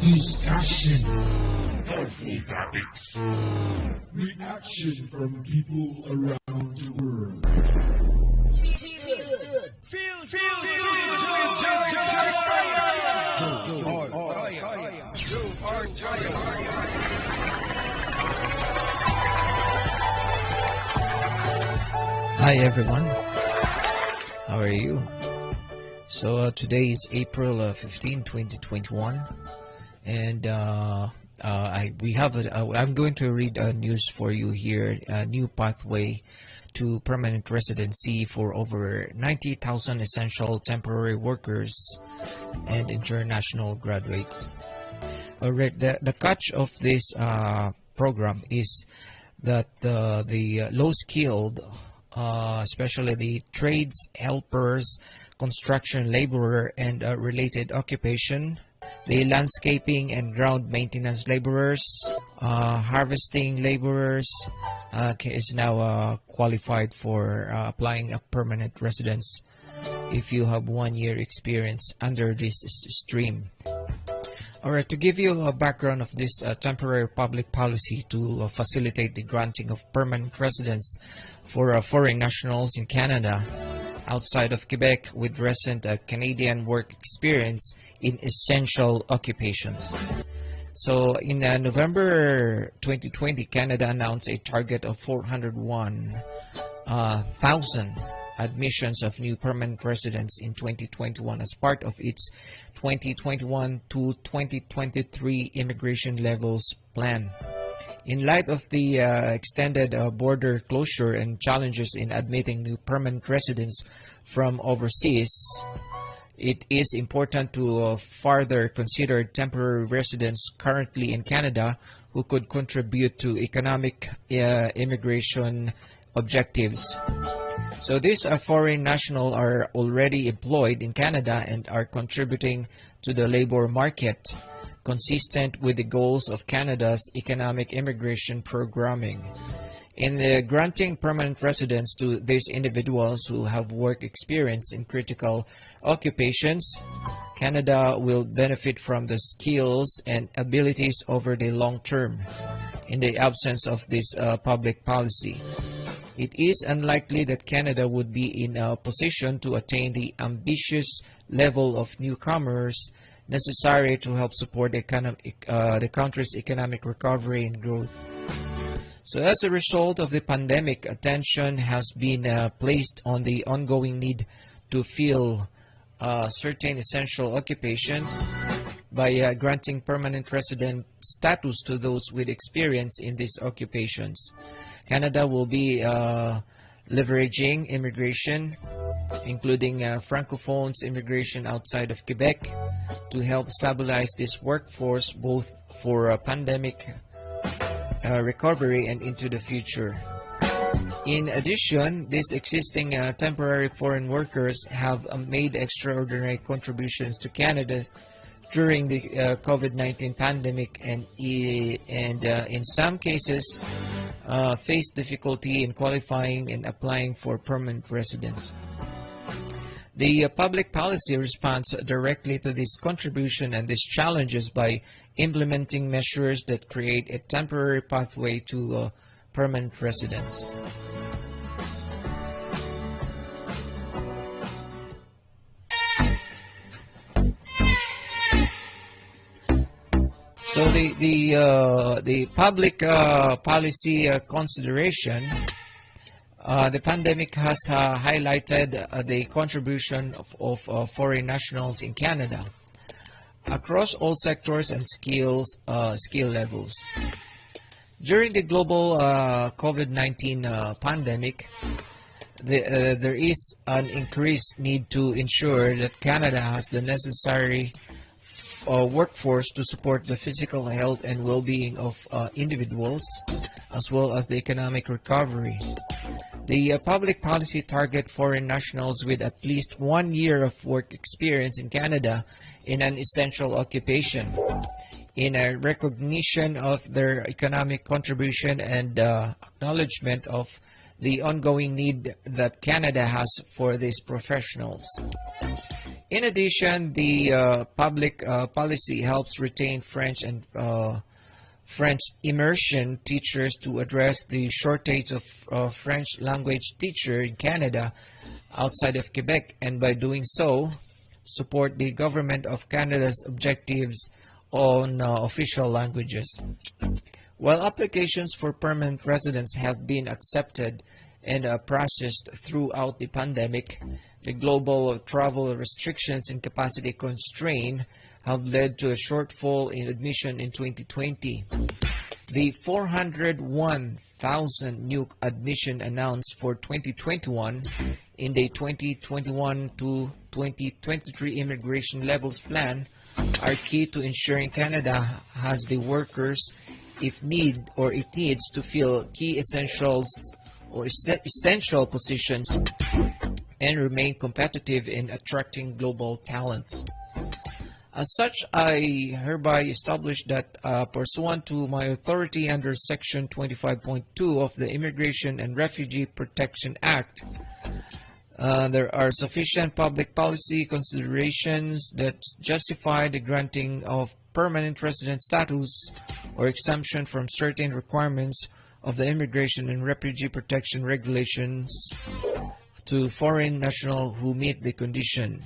Discussion. Helpful topics. Reaction from people around the world. Hi everyone, how are you? So today is April 15, 2021, and I'm going to read news for you here. A new pathway to permanent residency for over 90,000 essential temporary workers and international graduates. Alright, the catch of this program is that the low-skilled, especially the trades, helpers, construction laborer, and related occupation, the landscaping and ground maintenance laborers, harvesting laborers, is now qualified for applying a permanent residence if you have 1 year experience under this stream. Alright, to give you a background of this temporary public policy to facilitate the granting of permanent residence for foreign nationals in Canada outside of Quebec with recent Canadian work experience in essential occupations. So in November 2020, Canada announced a target of 401,000 admissions of new permanent residents in 2021 as part of its 2021 to 2023 immigration levels plan. In light of the extended border closure and challenges in admitting new permanent residents from overseas, it is important to further consider temporary residents currently in Canada who could contribute to economic immigration objectives. So these foreign nationals are already employed in Canada and are contributing to the labor market, consistent with the goals of Canada's economic immigration programming. In granting permanent residence to these individuals who have work experience in critical occupations, Canada will benefit from the skills and abilities over the long term. In the absence of this public policy, it is unlikely that Canada would be in a position to attain the ambitious level of newcomers necessary to help support the country's economic recovery and growth. So as a result of the pandemic, attention has been placed on the ongoing need to fill certain essential occupations by granting permanent resident status to those with experience in these occupations. Canada will be leveraging immigration, including Francophones immigration outside of Quebec, to help stabilize this workforce both for pandemic recovery and into the future. In addition, these existing temporary foreign workers have made extraordinary contributions to Canada during the COVID-19 pandemic and in some cases face difficulty in qualifying and applying for permanent residence. The public policy responds directly to this contribution and these challenges by implementing measures that create a temporary pathway to permanent residence. So the public policy consideration, the pandemic has highlighted the contribution of foreign nationals in Canada across all sectors and skill levels. During the global COVID-19 pandemic, there is an increased need to ensure that Canada has the necessary workforce to support the physical health and well-being of individuals, as well as the economic recovery. The public policy target foreign nationals with at least 1 year of work experience in Canada in an essential occupation, in a recognition of their economic contribution and acknowledgement of the ongoing need that Canada has for these professionals. In addition, the public policy helps retain French and French immersion teachers to address the shortage of French language teachers in Canada outside of Quebec, and by doing so, support the government of Canada's objectives on official languages. While applications for permanent residence have been accepted and processed throughout the pandemic, the global travel restrictions and capacity constraint have led to a shortfall in admission in 2020. The 401,000 new admission announced for 2021 in the 2021 to 2023 immigration levels plan are key to ensuring Canada has the workers it needs to fill key essential positions and remain competitive in attracting global talent. As such, I hereby establish that pursuant to my authority under Section 25.2 of the Immigration and Refugee Protection Act, there are sufficient public policy considerations that justify the granting of permanent resident status or exemption from certain requirements of the Immigration and Refugee Protection Regulations to foreign nationals who meet the condition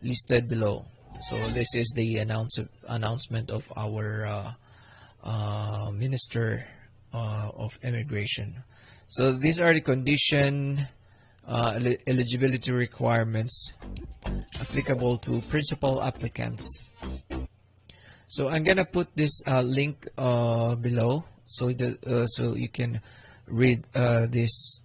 listed below. So this is the announcement of our Minister of Immigration. So these are the condition eligibility requirements applicable to principal applicants. So I'm gonna put this link below so you can read this.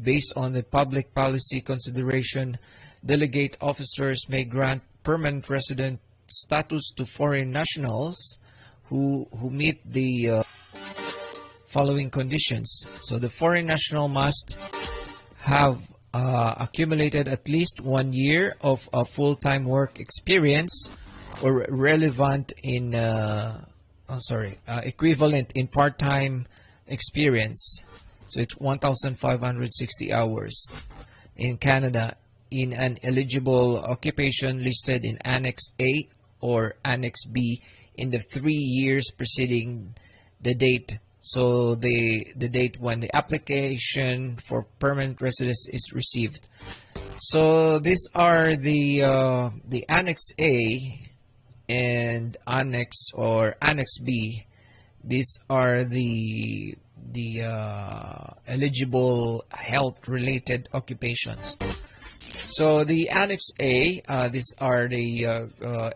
Based on the public policy consideration, delegate officers may grant permanent resident status to foreign nationals who meet the following conditions. So the foreign national must have accumulated at least 1 year of full-time work experience or relevant in equivalent in part-time experience. So it's 1,560 hours in Canada in an eligible occupation listed in Annex A or Annex B in the 3 years preceding the date. So the date when the application for permanent residence is received. So these are the Annex A and Annex or Annex B. These are the eligible health-related occupations. So the Annex A, these are the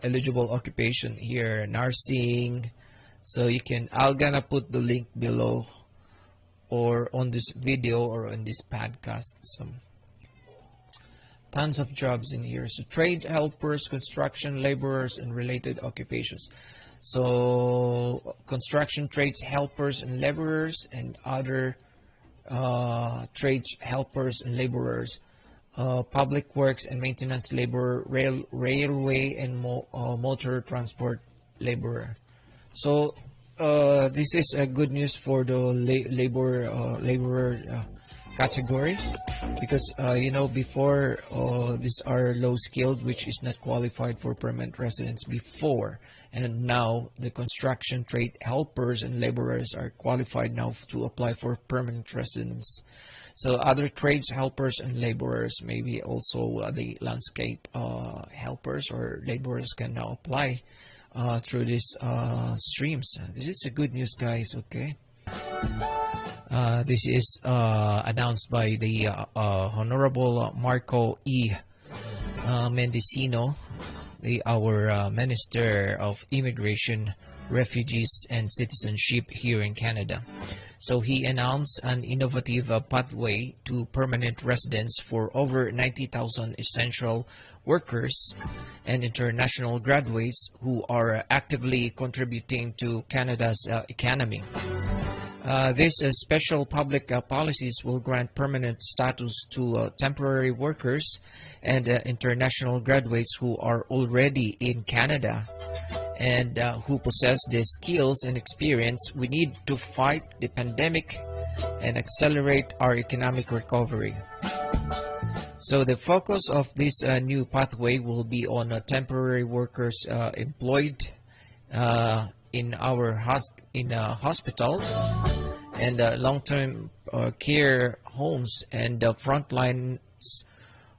eligible occupation here, nursing. So you can, I'm gonna put the link below or on this video or on this podcast. Some tons of jobs in here. So trade helpers, construction laborers, and related occupations. So construction trades helpers and laborers and other trades helpers and laborers. Public works and maintenance laborer, railway and motor transport laborer. So this is good news for the laborer category, because before these are low skilled, which is not qualified for permanent residence before, and now the construction trade helpers and laborers are qualified now to apply for permanent residence. So other trades helpers and laborers, maybe also the landscape helpers or laborers can now apply through these streams. This is a good news, guys. Okay. This is announced by the Honourable Marco E. Mendicino, our Minister of Immigration, Refugees and Citizenship here in Canada. So he announced an innovative pathway to permanent residence for over 90,000 essential workers and international graduates who are actively contributing to Canada's economy. These special public policies will grant permanent status to temporary workers and international graduates who are already in Canada and who possess the skills and experience we need to fight the pandemic and accelerate our economic recovery. So the focus of this new pathway will be on temporary workers employed in our hospitals and long-term care homes and frontlines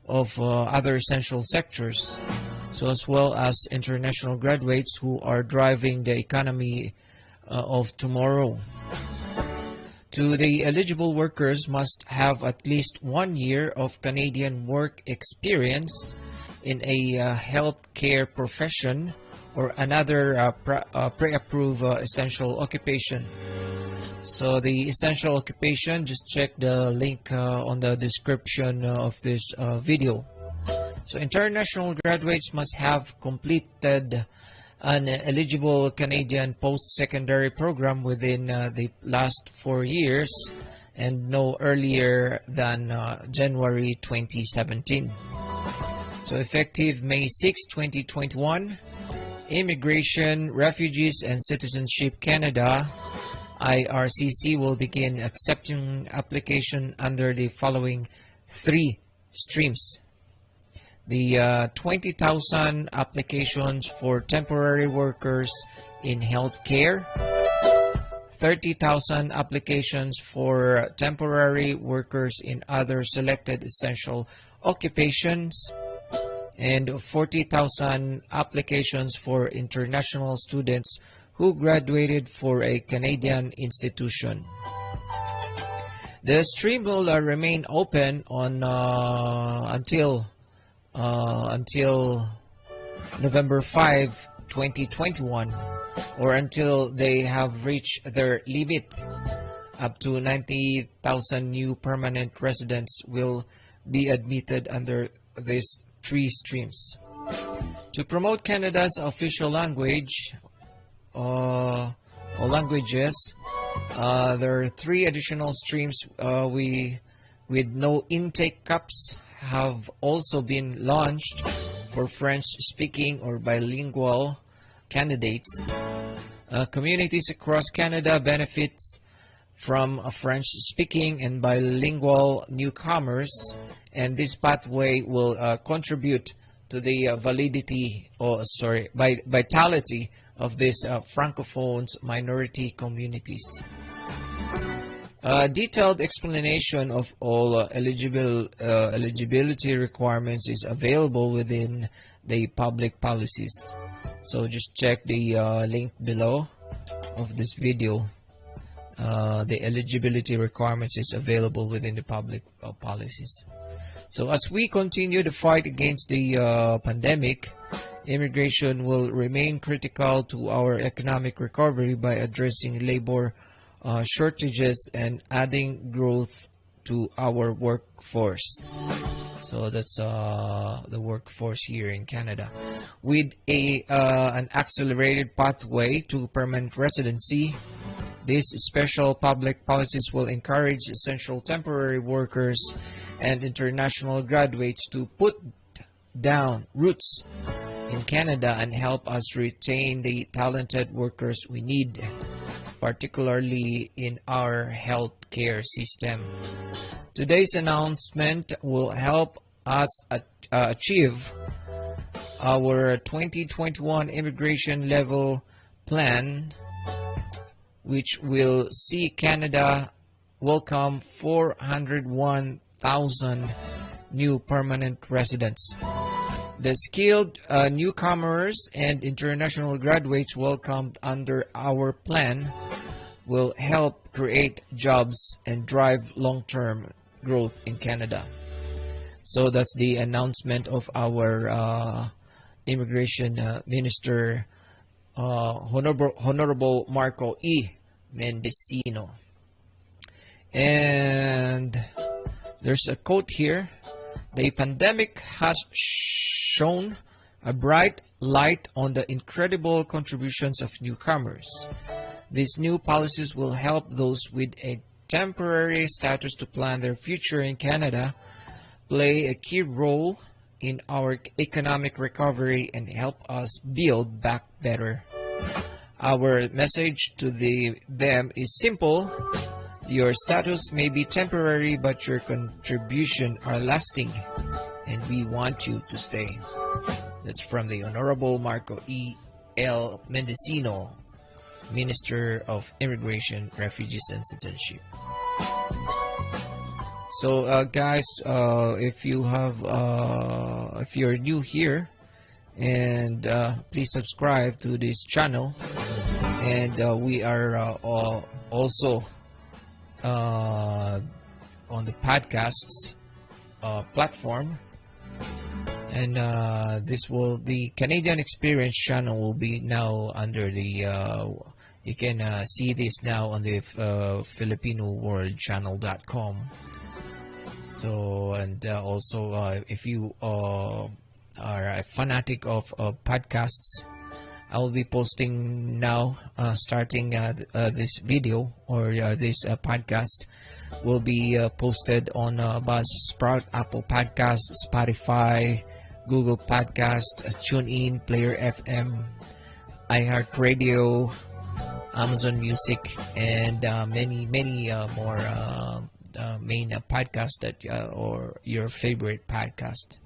of other essential sectors, so as well as international graduates who are driving the economy of tomorrow. The eligible workers must have at least 1 year of Canadian work experience in a healthcare profession or another pre-approved essential occupation. So the essential occupation, just check the link on the description of this video. So international graduates must have completed an eligible Canadian post-secondary program within the last 4 years and no earlier than January 2017. So effective May 6, 2021, Immigration, Refugees and Citizenship Canada IRCC will begin accepting application under the following 3 streams. The 20,000 applications for temporary workers in healthcare, 30,000 applications for temporary workers in other selected essential occupations, and 40,000 applications for international students who graduated for a Canadian institution. The stream will remain open on until November 5, 2021, or until they have reached their limit. Up to 90,000 new permanent residents will be admitted under these 3 streams. To promote Canada's official language or languages, there are 3 additional streams with no intake caps have also been launched for French-speaking or bilingual candidates. Communities across Canada benefits from French-speaking and bilingual newcomers, and this pathway will contribute to the vitality of these Francophones minority communities. A detailed explanation of all eligibility requirements is available within the public policies. So just check the link below of this video. The eligibility requirements is available within the public policies. So as we continue the fight against the pandemic, immigration will remain critical to our economic recovery by addressing labor shortages and adding growth to our workforce. So that's the workforce here in Canada. With an accelerated pathway to permanent residency, these special public policies will encourage essential temporary workers and international graduates to put down roots in Canada and help us retain the talented workers we need, particularly in our healthcare system. Today's announcement will help us achieve our 2021 immigration level plan, which will see Canada welcome 401,000 new permanent residents. The skilled newcomers and international graduates welcomed under our plan will help create jobs and drive long-term growth in Canada. So that's the announcement of our Immigration Minister, Honourable Marco E. Mendicino. And there's a quote here: "The pandemic has shone a bright light on the incredible contributions of newcomers. These new policies will help those with a temporary status to plan their future in Canada, play a key role in our economic recovery, and help us build back better." Our message to them is simple: Your status may be temporary, but your contribution are lasting, and we want you to stay. That's from the Honourable Marco E. L. Mendicino, Minister of Immigration, Refugees, and Citizenship. So, guys, if you're new here, and please subscribe to this channel, and we are also on the podcasts platform, and the Canadian Experience channel will be now under the you can see this now on the FilipinoWorldChannel.com. So, and also if you are a fanatic of podcasts, I will be posting now, starting this video or this podcast will be posted on Buzzsprout, Apple Podcast, Spotify, Google Podcast, TuneIn, Player FM, iHeartRadio, Amazon Music, and many more main podcast that or your favorite podcast.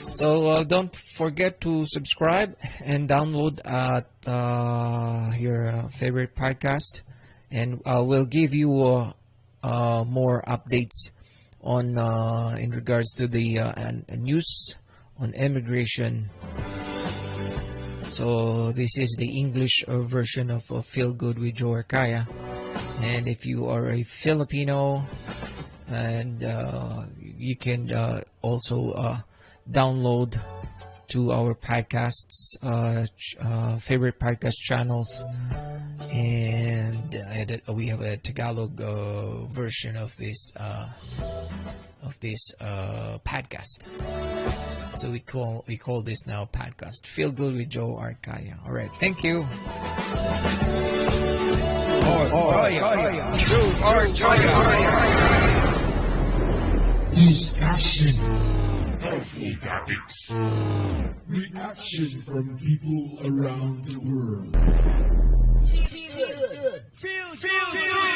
So don't forget to subscribe and download at your favorite podcast, and we'll give you more updates on in regards to the news on immigration. So this is the English version of Feel Good with Joe Arcaya, and if you are a Filipino, and you can also download to our podcasts, favorite podcast channels, and we have a Tagalog version of this podcast. So we call this now podcast Feel Good with Joe Arcaya. All right, thank you. Discussion. Helpful topics. Reaction from people around the world. Feel good. Feel good.